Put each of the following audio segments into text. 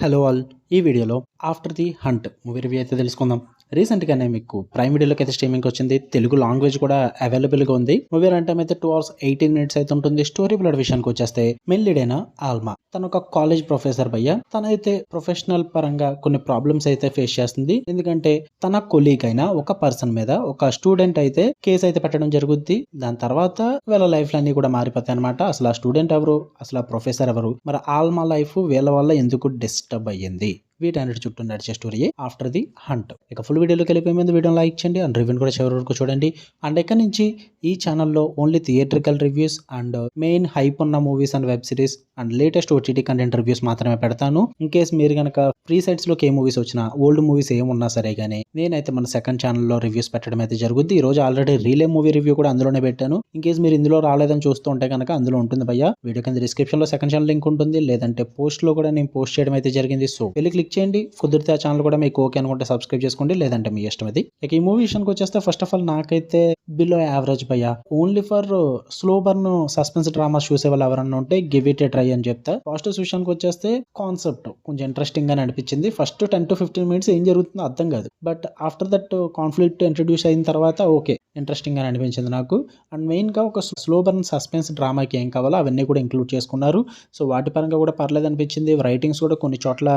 Hello all. ఈ వీడియోలో 'after the hunt' movie review అయితే తెలుసుకుందాం. రీసెంట్‌గానే మీకు ప్రైమ్ వీడియోలోకి అయితే స్ట్రీమింగ్‌కి వచ్చింది. తెలుగు లాంగ్వేజ్ కూడా అవైలబుల్‌గా ఉంది. మూవీ రన్ టైమ్ అయితే 2 అవర్స్ 18 మినిట్స్ అయితే ఉంటుంది. స్టోరీ ప్లాట్ విషయానికి వచ్చేస్తే మెయిన్ లీడ్ అయిన ఆల్మా తను ఒక కాలేజ్ ప్రొఫెసర్ భయ్య. తనైతే ప్రొఫెషనల్ పరంగా కొన్ని ప్రాబ్లమ్స్ అయితే ఫేస్ చేస్తుంది. ఎందుకంటే తన కొలీగ్ అయిన ఒక పర్సన్ మీద ఒక స్టూడెంట్ అయితే కేసు అయితే పెట్టడం జరుగుద్ది. దాని తర్వాత వీళ్ళ లైఫ్‌లు అన్నీ కూడా మారిపోతాయి అన్నమాట. అసలు ఆ స్టూడెంట్ ఎవరు? అసలు ఆ ప్రొఫెసర్ ఎవరు? మరి ఆల్మా లైఫ్ వీళ్ళ వల్ల ఎందుకు డిస్టర్బ్ అయ్యింది? వీటన్నిటి చుట్టూ నడిచే స్టోరీయే 'ఆఫ్టర్ ది హంట్'. ఇక ఫుల్ వీడియోలోకి వెళ్ళిపోయే ముందు వీడియోని లైక్ చేయండి అండ్ రివ్యూని కూడా చివరి వరకు చూడండి. అండ్ ఇక్కడ నుంచి ఈ ఛానల్లో only theatrical reviews and main hype ఉన్న movies and web series and latest OTT content reviews మాత్రమే పెడతాను. ఇన్ కేస్ మీరు కనుక ఫ్రీ సైట్స్లోకి ఏ మూవీస్ వచ్చినా, ఓల్డ్ మూవీస్ ఏమున్నా సరే కానీ నేనైతే మన సెకండ్ ఛానల్లో రివ్యూస్ పెట్టడం అయితే జరుగుద్ది. ఈ రోజు ఆల్రెడీ రీలే మూవీ రివ్యూ కూడా అందులోనే పెట్టాను. ఇన్ కేస్ మీరు ఇందులో రాలేదని చూస్తూ ఉంటే కనుక అందులో ఉంటుంది భయ్య. వీడియో కింద డిస్క్రిప్షన్లో సెకండ్ ఛానల్ లింక్ ఉంటుంది, లేదంటే పోస్ట్లో కూడా నేను పోస్ట్ చేయడం అయితే జరిగింది. సో వెళ్ళి క్లిక్ చేయండి. కుదిరితే ఆ ఛానల్ కూడా మీకు ఓకే అనుకుంటే సబ్స్క్రైబ్ చేసుకోండి, లేదంటే మీ ఇష్టం అది. ఇక ఈ మూవీ విషయానికి వచ్చేస్తే ఫస్ట్ ఆఫ్ ఆల్ నాకైతే బిలో యావరేజ్ భయ్య. Only for slow burn suspense dramas చూసే వాళ్ళు ఎవరన్నా ఉంటే గివ్ ఇట్ ఏ ట్రై అని చెప్తా. పాజిటివ్స్ విషయానికి వచ్చేస్తే కాన్సెప్ట్ కొంచెం ఇంట్రెస్టింగ్ గానే అనిపించింది. ఫస్ట్ 10 to 15 మినిట్స్ ఏం జరుగుతుందో అర్థం కాదు, but after that conflict introduce అయిన తర్వాత ఓకే ఇంట్రెస్టింగ్ గానే అనిపించింది నాకు. అండ్ మెయిన్ గా ఒక స్లో బర్న్ సస్పెన్స్ డ్రామాకి ఏం కావాలో అవన్నీ కూడా ఇంక్లూడ్ చేసుకున్నారు. సో వాటి పరంగా కూడా పర్లేదు అనిపించింది. రైటింగ్స్ కూడా కొన్ని చోట్ల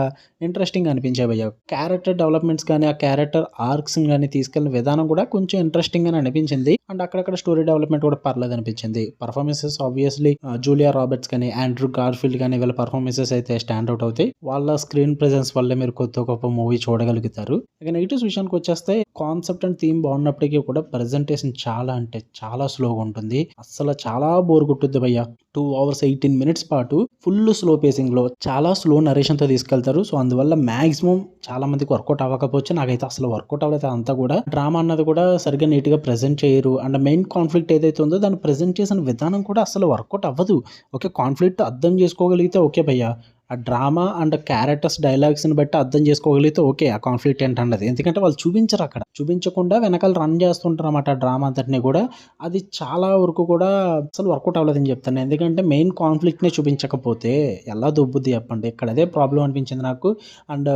ఇంట్రెస్టింగ్ అనిపించాయి భయ్య. క్యారెక్టర్ డెవలప్మెంట్స్ కానీ ఆ క్యారెక్టర్ ఆర్క్స్ కానీ తీసుకెళ్లిన విధానం కూడా కొంచెం ఇంట్రెస్టింగ్ గానే అనిపించింది. అండ్ అక్కడక్కడ స్టోరీ డెవలప్మెంట్ కూడా పర్లేదు అనిపించింది. పర్ఫార్మెన్సెస్ ఆబ్వియస్లీ జూలియా రాబర్ట్స్ కానీ ఆండ్రూ గార్ఫీల్డ్ కానీ వీళ్ళ పర్ఫార్మెన్సెస్ అయితే స్టాండ్ అవుట్ అవుతాయి. వాళ్ళ స్క్రీన్ ప్రెజెన్స్ వల్లే మీరు కొత్త గొప్ప మూవీ చూడగలుగుతారు. ఇక నెగిటివ్స్ విషయానికి వచ్చేస్తే కాన్సెప్ట్ అండ్ థీమ్ బాగున్నప్పటికీ కూడా ప్రెజెంటేషన్ చాలా అంటే చాలా స్లోగా ఉంటుంది. అస్సలు చాలా బోర్ కొట్టుద్ది భయ్య. 2 అవర్స్ 18 మినిట్స్ పాటు ఫుల్ స్లో పేసింగ్ లో చాలా స్లో నరేషన్ తో తీసుకెళ్తారు. సో అందువల్ల మాక్సిమం చాలా మందికి వర్కౌట్ అవ్వకపోవచ్చు. నాకైతే అసలు వర్కౌట్ అవ్వలేదు. అంతా కూడా డ్రామా అన్నది కూడా సరిగ్గా నీట్ గా ప్రెజెంట్ చేయరు. అండ్ మెయిన్ కాన్ఫ్లిక్ట్ ఏదైతే ఉందో దాన్ని ప్రెజెంట్ చేసిన విధానం కూడా అసలు వర్కౌట్ అవ్వదు. ఓకే, కాన్ఫ్లిక్ట్ అర్థం చేసుకోగలిగితే ఓకే భయ్య. ఆ డ్రామా అండ్ క్యారెక్టర్స్ డైలాగ్స్ని బట్టి అర్థం చేసుకోగలిగితే ఓకే ఆ కాన్ఫ్లిక్ట్ ఏంటన్నది. ఎందుకంటే వాళ్ళు చూపించరు, అక్కడ చూపించకుండా వెనకాల రన్ చేస్తుంటారు అన్నమాట డ్రామా అంతటిని కూడా. అది చాలా వరకు కూడా అసలు వర్కౌట్ అవ్వలేదని చెప్తాను. ఎందుకంటే మెయిన్ కాన్ఫ్లిక్ట్ని చూపించకపోతే ఎలా దొబ్బుద్ది చెప్పండి. ఇక్కడ అదే ప్రాబ్లం అనిపించింది నాకు. అండ్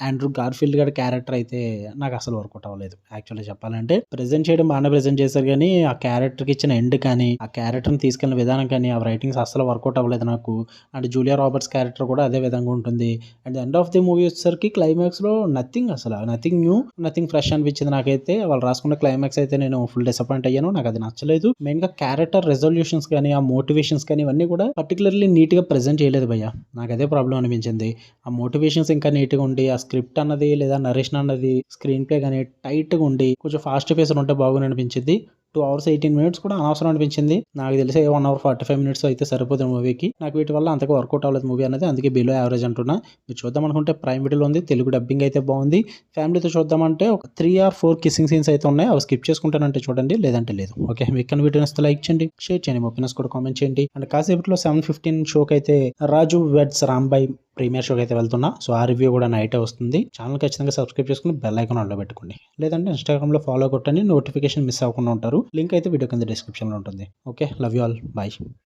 ఆండ్రూ గార్ఫీల్డ్ గారి క్యారెక్టర్ అయితే నాకు అసలు వర్కౌట్ అవ్వలేదు. యాక్చువల్లీ చెప్పాలంటే ప్రెజెంట్ చేయడం బాగానే ప్రెజెంట్ చేశారు, కానీ ఆ క్యారెక్టర్కి ఇచ్చిన ఎండ్ కానీ ఆ క్యారెక్టర్ని తీసుకెళ్ళిన విధానం కానీ ఆ రైటింగ్స్ అసలు వర్కౌట్ అవ్వలేదు నాకు. అండ్ జూలియా రాబర్ట్స్ క్యారెక్టర్ కూడా అదే విధంగా ఉంటుంది. And end of the movie వచ్చేసరికి క్లైమాక్స్ లో నథింగ్, అసలు నథింగ్ న్యూ, నథింగ్ ఫ్రెష్ అనిపించింది నాకైతే. వాళ్ళు రాసుకున్న క్లైమాక్స్ అయితే నేను ఫుల్ డిసప్పాయింట్ అయ్యాను. నాకు అది నచ్చలేదు. మెయిన్ గా క్యారెక్టర్ రెజల్యూషన్స్ కానీ ఆ మోటివేషన్స్ కానీ ఇవన్నీ కూడా పర్టికులర్లీ నీట్ గా ప్రెజెంట్ చేయలేదు భయ్య. నాకు అదే ప్రాబ్లం అనిపించింది. ఆ మోటివేషన్స్ ఇంకా నీట్ గా ఉండి ఆ స్క్రిప్ట్ అన్నది లేదా నరేషన్ అన్నది స్క్రీన్ ప్లే కానీ టైట్ గా ఉండి కొంచెం ఫాస్ట్ పేస్ ఉంటే బాగుంది అనిపించింది. 2 అవర్స్ 18 మినిట్స్ కూడా అనవసరం అనిపించింది. నాకు తెలిసి 1 అవర్ 45 మినిట్స్ అయితే సరిపోతుంది మూవీకి. నాకు వీటి వల్ల అంతగా వర్కౌట్ అవ్వలేదు మూవీ అనేది. అందుకే బిలో యావరేజ్ అంటున్నా. మీరు చూద్దాం అనుకుంటే ప్రైమ్ వీడియోలో ఉంది. తెలుగు డబ్బింగ్ అయితే బాగుంది. ఫ్యామిలీతో చూద్దామంటే ఒక 3 or 4 కిస్సింగ్ సీన్స్ అయితే ఉన్నాయి. అవి స్కిప్ చేసుకుంటానంటే చూడండి, లేదంటే లేదు. ఓకే, మీకు వీడియో నచ్చితే లైక్ చేయండి, షేర్ చేయండి, మీ ఒపీనియన్స్ కూడా కామెంట్ చేయండి. అండ్ కాసేపట్లో 7:15 షోకి అయితే రాజు వెడ్స్ రాంబాయ్ ప్రీమియర్ షోకి అయితే వెళ్తున్నా. సో ఆ రివ్యూ కూడా నైటే వస్తుంది. ఛానల్ ఖచ్చితంగా సబ్స్క్రైబ్ చేసుకుని బెల్ ఐకాన్ ఆన్లో పెట్టుకోండి, లేదంటే ఇన్స్టాగ్రామ్లో ఫాలో కొట్టండి, నోటిఫికేషన్ మిస్ అవ్వకుండా ఉంటారు. లింక్ అయితే వీడియో కింద డిస్క్రిప్షన్లో ఉంటుంది. Okay, love you all, bye.